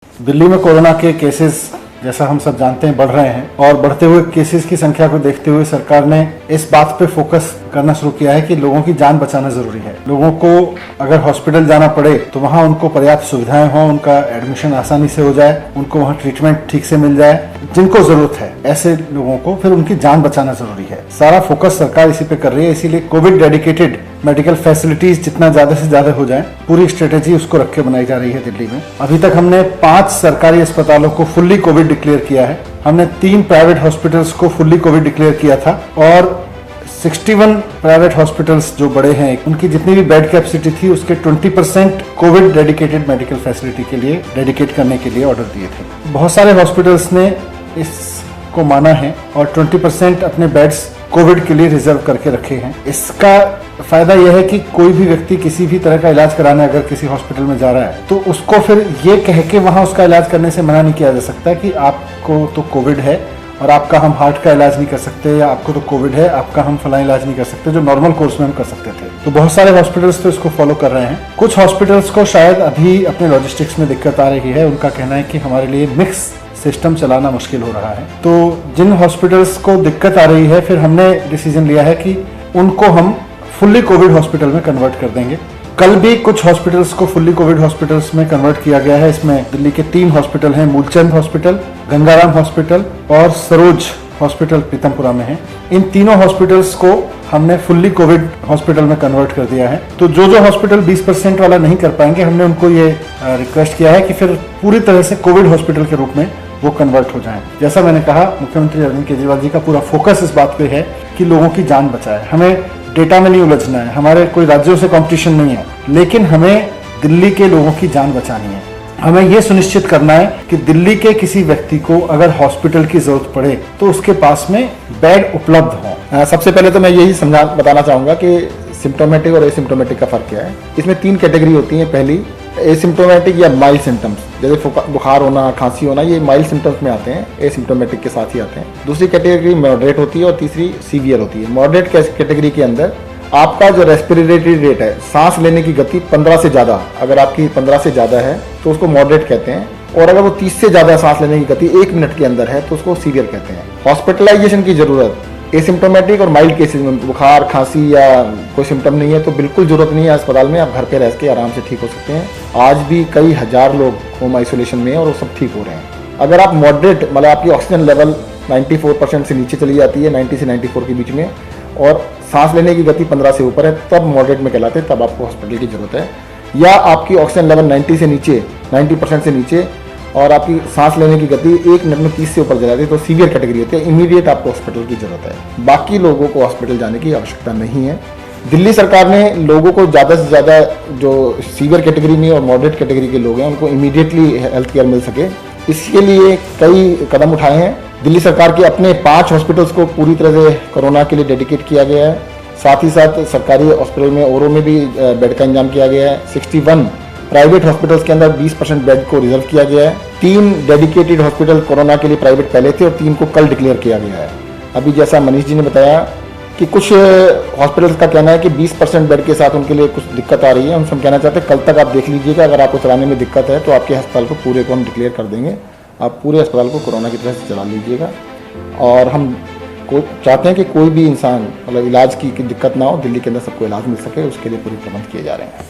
दिल्ली में कोरोना के केसेस जैसा हम सब जानते हैं बढ़ रहे हैं और बढ़ते हुए केसेस की संख्या को देखते हुए सरकार ने इस बात पे फोकस करना शुरू किया है कि लोगों की जान बचाना जरूरी है। लोगों को अगर हॉस्पिटल जाना पड़े तो वहां उनको पर्याप्त सुविधाएं हों, उनका एडमिशन आसानी से हो जाए, उनको वहां ट्रीटमेंट ठीक से मिल जाए। जिनको जरूरत है ऐसे लोगों को फिर उनकी जान बचाना जरूरी है। सारा फोकस सरकार इसी पे कर रही है, इसीलिए कोविड डेडिकेटेड मेडिकल फैसिलिटीज जितना ज्यादा से ज्यादा हो जाए पूरी स्ट्रेटेजी उसको रख के बनाई जा रही है दिल्ली में। अभी तक हमने 5 सरकारी अस्पतालों को फुल्ली कोविड डिक्लेयर किया है। हमने 3 प्राइवेट हॉस्पिटल्स को फुल्ली कोविड डिक्लेयर किया था और 61 प्राइवेट हॉस्पिटल्स जो बड़े हैं उनकी जितनी भी बेड कैपेसिटी थी उसके 20% कोविड डेडिकेटेड मेडिकल फैसिलिटी के लिए डेडिकेट करने के लिए ऑर्डर दिए थे। बहुत सारे हॉस्पिटल्स ने इसको माना है और 20% अपने बेड्स कोविड के लिए रिजर्व करके रखे हैं। इसका फायदा यह है कि कोई भी व्यक्ति किसी भी तरह का इलाज कराने अगर किसी हॉस्पिटल में जा रहा है तो उसको फिर ये कह के वहां उसका इलाज करने से मना नहीं किया जा सकता कि आपको तो कोविड है और आपका हम हार्ट का इलाज नहीं कर सकते, या आपको तो कोविड है आपका हम फला इलाज नहीं कर सकते, जो नॉर्मल कोर्स में हम कर सकते थे। तो बहुत सारे हॉस्पिटल्स तो इसको फॉलो कर रहे हैं। कुछ हॉस्पिटल्स को शायद अभी अपने लॉजिस्टिक्स में दिक्कत आ रही है। उनका कहना है कि हमारे लिए मिक्स सिस्टम चलाना मुश्किल हो रहा है। तो जिन हॉस्पिटल्स को दिक्कत आ रही है फिर हमने डिसीजन लिया है कि उनको हम फुल्ली कोविड हॉस्पिटल में कन्वर्ट कर देंगे। कल भी कुछ हॉस्पिटल्स को फुल्ली कोविड हॉस्पिटल्स में कन्वर्ट किया गया है। इसमें दिल्ली के 3 हॉस्पिटल हैं, मूलचंद हॉस्पिटल, गंगाराम हॉस्पिटल और सरोज हॉस्पिटल पीतमपुरा में है। इन तीनों हॉस्पिटल्स को हमने फुल्ली कोविड हॉस्पिटल में कन्वर्ट कर दिया है। तो जो हॉस्पिटल 20% वाला नहीं कर पाएंगे हमने उनको ये रिक्वेस्ट किया है कि फिर पूरी तरह से कोविड हॉस्पिटल के रूप में वो कन्वर्ट हो जाएं। जैसा मैंने कहा, मुख्यमंत्री अरविंद केजरीवाल जी का पूरा फोकस इस बात पे है कि लोगों की जान बचाए। हमें डेटा में नहीं उलझना है, हमारे कोई राज्यों से कंपटीशन नहीं है, लेकिन हमें दिल्ली के लोगों की जान बचानी है। हमें यह सुनिश्चित करना है कि दिल्ली के किसी व्यक्ति को अगर हॉस्पिटल की जरूरत पड़े तो उसके पास में बेड उपलब्ध हो। सबसे पहले तो मैं यही बताना चाहूंगा कि सिम्टोमेटिक और एसिम्टोमेटिक का फर्क क्या है। इसमें 3 कैटेगरी होती है। पहली एसिम्टोमेटिक या माइल्ड सिम्टम्स, जैसे बुखार होना, खांसी होना, ये माइल्ड सिम्टम्स में आते हैं, एसिम्टोमेटिक के साथ ही आते हैं। दूसरी कैटेगरी मॉडरेट होती है और तीसरी सीवियर होती है। मॉडरेट कैटेगरी के अंदर आपका जो रेस्पिरेटरी रेट है, सांस लेने की गति 15 से ज़्यादा, अगर आपकी 15 से ज़्यादा है तो उसको मॉडरेट कहते हैं, और अगर वो 30 से ज़्यादा सांस लेने की गति 1 मिनट के अंदर है तो उसको सीवियर कहते हैं। हॉस्पिटलाइजेशन की जरूरत एसिम्टोमेटिक और माइल्ड केसेज में, बुखार खांसी या कोई सिम्टम नहीं है तो बिल्कुल जरूरत नहीं है अस्पताल में, आप घर पे रह के आराम से ठीक हो सकते हैं। आज भी कई हज़ार लोग होम आइसोलेशन में हैं और वो सब ठीक हो रहे हैं। अगर आप मॉडरेट, मतलब आपकी ऑक्सीजन लेवल 94% से नीचे चली जाती है, 90 से 94 के बीच में, और सांस लेने की गति 15 से ऊपर है, तब मॉडरेट में कहलाते हैं, तब आपको हॉस्पिटल की जरूरत है। या आपकी ऑक्सीजन लेवल 90 से नीचे, 90% से नीचे, और आपकी सांस लेने की गति 1 मिनट में 30 से ऊपर चली जाती है तो सीवियर कैटेगरी होती है, इमीडिएट आपको हॉस्पिटल की जरूरत है। बाकी लोगों को हॉस्पिटल जाने की आवश्यकता नहीं है। दिल्ली सरकार ने लोगों को ज़्यादा से ज़्यादा जो सीवियर कैटेगरी में और मॉडरेट कैटेगरी के लोग हैं उनको इमीडिएटली हेल्थ केयर मिल सके, इसके लिए कई कदम उठाए हैं। दिल्ली सरकार के अपने 5 हॉस्पिटल्स को पूरी तरह से कोरोना के लिए डेडिकेट किया गया है। साथ ही साथ सरकारी हॉस्पिटल में औरों में भी बेड का इंतजाम किया गया है। 61 प्राइवेट हॉस्पिटल्स के अंदर 20% बेड को रिजर्व किया गया है। 3 डेडिकेटेड हॉस्पिटल कोरोना के लिए प्राइवेट पहले थे और 3 को कल डिक्लेयर किया गया है। अभी जैसा मनीष जी ने बताया कि कुछ हॉस्पिटल्स का कहना है कि 20% बेड के साथ उनके लिए कुछ दिक्कत आ रही है। हम कहना चाहते हैं कल तक आप देख लीजिएगा, अगर आपको चलाने में दिक्कत है तो आपके अस्पताल को पूरे को हम डिक्लेयर कर देंगे। आप पूरे अस्पताल को कोरोना की तरह से चला लीजिएगा। और हम चाहते हैं कि कोई भी इंसान, मतलब इलाज की दिक्कत ना हो, दिल्ली के अंदर सबको इलाज मिल सके, उसके लिए पूरे प्रबंध किए जा रहे हैं।